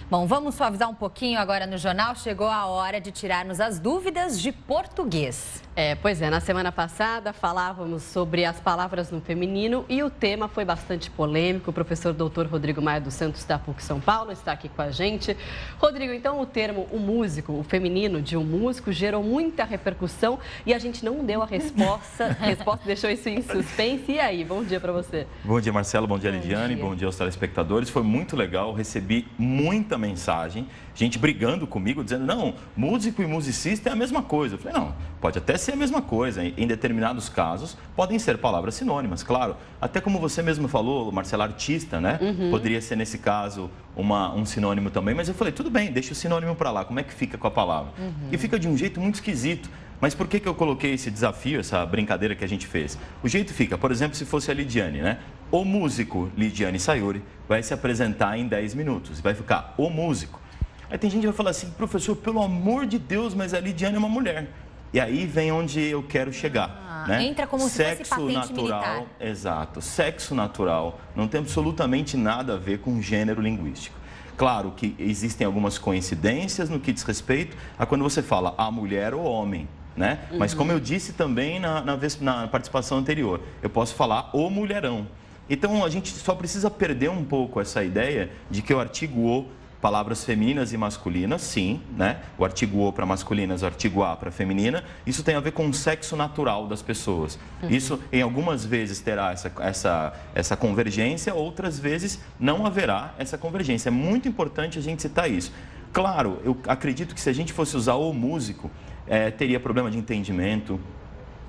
Bom, vamos suavizar um pouquinho agora no jornal. Chegou a hora de tirarmos as dúvidas de português. Pois é, na semana passada falávamos sobre as palavras no feminino e o tema foi bastante polêmico. O professor Dr. Rodrigo Maia dos Santos da PUC São Paulo está aqui com a gente. Rodrigo, então o termo o músico, o feminino de um músico, gerou muita repercussão e a gente não deu a resposta, deixou isso em suspense. E aí, bom dia para você. Bom dia, Marcelo, bom dia, Lidiane, bom dia aos telespectadores. Foi muito legal, recebi muita mensagem, gente brigando comigo, dizendo, não, músico e musicista é a mesma coisa. Eu falei, não, pode até ser a mesma coisa, em determinados casos podem ser palavras sinônimas, claro. Até como você mesmo falou, Marcelo, artista, né? Poderia ser nesse caso um sinônimo também, mas eu falei, tudo bem, deixa o sinônimo para lá, como é que fica com a palavra? E fica de um jeito muito esquisito. Mas por que eu coloquei esse desafio, essa brincadeira que a gente fez? O jeito fica, por exemplo, se fosse a Lidiane, né? O músico Lidiane Sayuri vai se apresentar em 10 minutos, vai ficar o músico. Aí tem gente que vai falar assim, professor, pelo amor de Deus, mas a Lidiane é uma mulher. E aí vem onde eu quero chegar, né? Entra como se fosse patente natural, militar. Exato. Sexo natural não tem absolutamente nada a ver com gênero linguístico. Claro que existem algumas coincidências no que diz respeito a quando você fala a mulher ou homem, né? Mas como eu disse também na participação anterior, eu posso falar o mulherão. Então a gente só precisa perder um pouco essa ideia de que o artigo o, palavras femininas e masculinas, sim, né? O artigo o para masculinas, o artigo a para feminina, isso tem a ver com o sexo natural das pessoas. Isso, em algumas vezes, terá essa convergência, outras vezes não haverá essa convergência. É muito importante a gente citar isso. Claro, eu acredito que se a gente fosse usar o músico, teria problema de entendimento.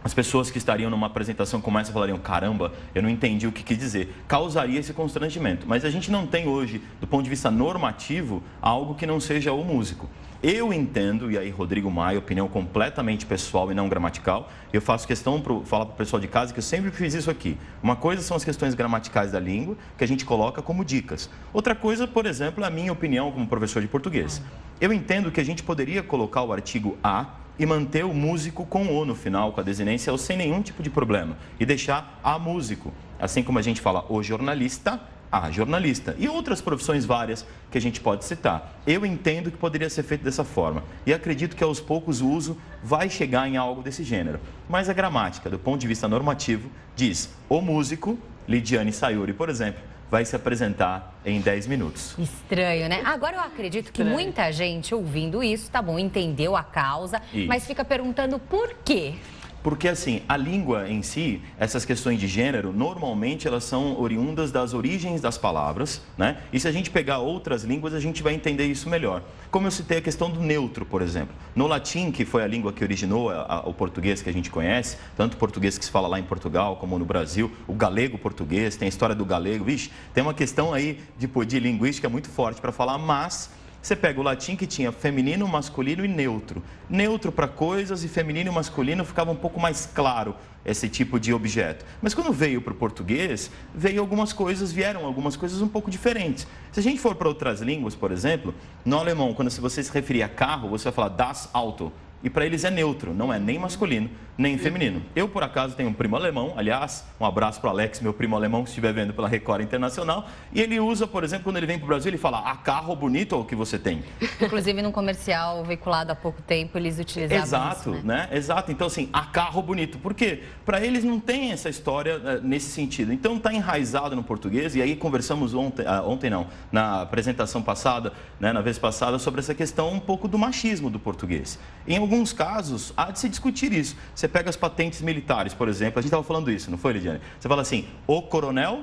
As pessoas que estariam numa apresentação como essa falariam, caramba, eu não entendi o que quis dizer. Causaria esse constrangimento. Mas a gente não tem hoje, do ponto de vista normativo, algo que não seja o músico. Eu entendo, e aí Rodrigo Maia, opinião completamente pessoal e não gramatical, eu faço questão de falar para o pessoal de casa que eu sempre fiz isso aqui. Uma coisa são as questões gramaticais da língua, que a gente coloca como dicas. Outra coisa, por exemplo, é a minha opinião como professor de português. Eu entendo que a gente poderia colocar o artigo a e manter o músico com o no final, com a desinência, ou sem nenhum tipo de problema. E deixar a músico. Assim como a gente fala o jornalista, a jornalista. E outras profissões várias que a gente pode citar. Eu entendo que poderia ser feito dessa forma. E acredito que aos poucos o uso vai chegar em algo desse gênero. Mas a gramática, do ponto de vista normativo, diz o músico, Lidiane Sayuri, por exemplo, vai se apresentar em 10 minutos. Estranho, né? Agora eu acredito que muita gente ouvindo isso, tá bom, entendeu a causa, mas fica perguntando por quê. Porque, assim, a língua em si, essas questões de gênero, normalmente elas são oriundas das origens das palavras, né? E se a gente pegar outras línguas, a gente vai entender isso melhor. Como eu citei a questão do neutro, por exemplo. No latim, que foi a língua que originou o português que a gente conhece, tanto o português que se fala lá em Portugal como no Brasil, o galego-português, tem a história do galego, vixe, tem uma questão aí de linguística muito forte para falar, mas você pega o latim que tinha feminino, masculino e neutro. Neutro para coisas e feminino e masculino ficava um pouco mais claro esse tipo de objeto. Mas quando veio para o português, vieram algumas coisas um pouco diferentes. Se a gente for para outras línguas, por exemplo, no alemão, quando você se referir a carro, você vai falar das Auto. E para eles é neutro, não é nem masculino, nem feminino. Eu, por acaso, tenho um primo alemão, aliás, um abraço para o Alex, meu primo alemão, que estiver vendo pela Record Internacional, e ele usa, por exemplo, quando ele vem para o Brasil, ele fala, carro bonito é o que você tem. Inclusive, num comercial veiculado há pouco tempo, eles utilizavam Exato, isso, né? Exato. Então, assim, carro bonito. Por quê? Para eles não tem essa história nesse sentido. Então, está enraizado no português, e aí conversamos ontem não, na apresentação passada, né, na vez passada, sobre essa questão um pouco do machismo do português. Em alguns casos, há de se discutir isso. Você pega as patentes militares, por exemplo, a gente estava falando isso, não foi, Lidiane? Você fala assim, o coronel,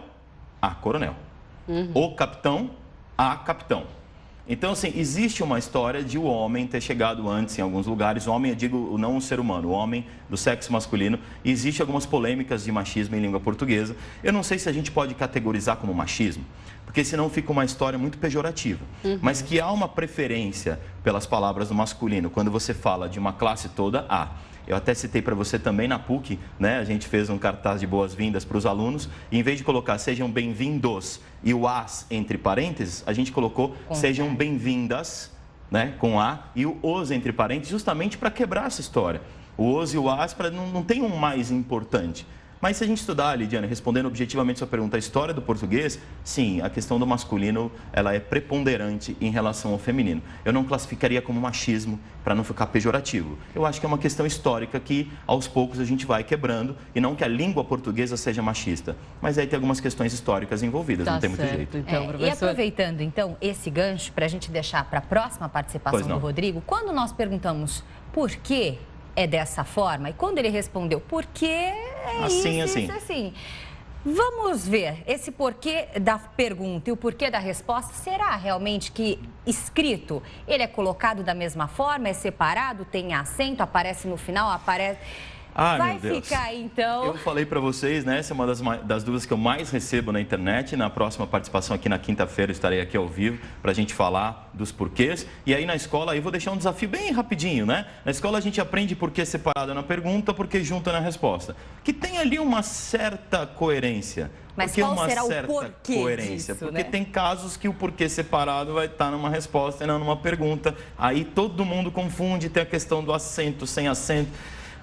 coronel. O capitão, capitão. Então, assim, existe uma história de o homem ter chegado antes em alguns lugares. O homem, eu digo, não o ser humano, o homem do sexo masculino. E existe algumas polêmicas de machismo em língua portuguesa. Eu não sei se a gente pode categorizar como machismo, porque senão fica uma história muito pejorativa. Mas que há uma preferência pelas palavras do masculino quando você fala de uma classe toda, Eu até citei para você também na PUC, né? A gente fez um cartaz de boas-vindas para os alunos e em vez de colocar sejam bem-vindos e o as entre parênteses, a gente colocou sejam bem-vindas, né? Com a e o os entre parênteses, justamente para quebrar essa história. O os e o as não tem um mais importante. Mas se a gente estudar, Lidiane, respondendo objetivamente sua pergunta, a história do português, sim, a questão do masculino, ela é preponderante em relação ao feminino. Eu não classificaria como machismo, para não ficar pejorativo. Eu acho que é uma questão histórica que, aos poucos, a gente vai quebrando, e não que a língua portuguesa seja machista, mas aí tem algumas questões históricas envolvidas, não tem muito jeito. Então, E aproveitando, então, esse gancho, para a gente deixar para a próxima participação do Rodrigo, quando nós perguntamos por que é dessa forma, e quando ele respondeu por que é assim, isso, assim. Vamos ver esse porquê da pergunta e o porquê da resposta. Será realmente que escrito ele é colocado da mesma forma, é separado, tem acento, aparece no final, aparece... Vai ficar, então... Eu falei para vocês, né? Essa é uma das dúvidas que eu mais recebo na internet. Na próxima participação aqui na quinta-feira, eu estarei aqui ao vivo para a gente falar dos porquês. E aí na escola, eu vou deixar um desafio bem rapidinho, né? Na escola a gente aprende porquê separado na pergunta, porquê junto na resposta. Que tem ali uma certa coerência. Mas qual será o porquê coerência? disso, Porque né? tem casos que o porquê separado vai estar numa resposta e não numa pergunta. Aí todo mundo confunde, tem a questão do acento, sem acento.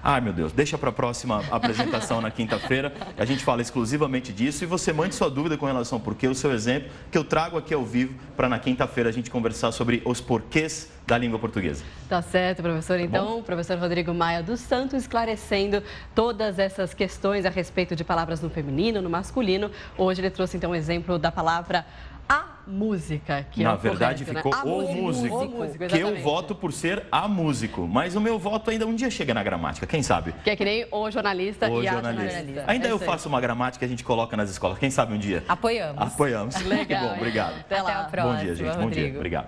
Ai, meu Deus, deixa para a próxima apresentação na quinta-feira. A gente fala exclusivamente disso e você mande sua dúvida com relação ao porquê, o seu exemplo, que eu trago aqui ao vivo para na quinta-feira a gente conversar sobre os porquês da língua portuguesa. Tá certo, professor. Então, o professor Rodrigo Maia dos Santos esclarecendo todas essas questões a respeito de palavras no feminino, no masculino. Hoje ele trouxe, então, um exemplo da palavra a música, que na é o verdade correto, ficou né? o músico, que eu voto por ser a músico, mas o meu voto ainda um dia chega na gramática, quem sabe? Que é que nem o jornalista e a jornalista. Ainda eu faço uma gramática que a gente coloca nas escolas, quem sabe um dia? Apoiamos. Apoiamos. Legal. Que bom, obrigado. Até a próxima, Bom dia, gente. Rodrigo. Bom dia, obrigado.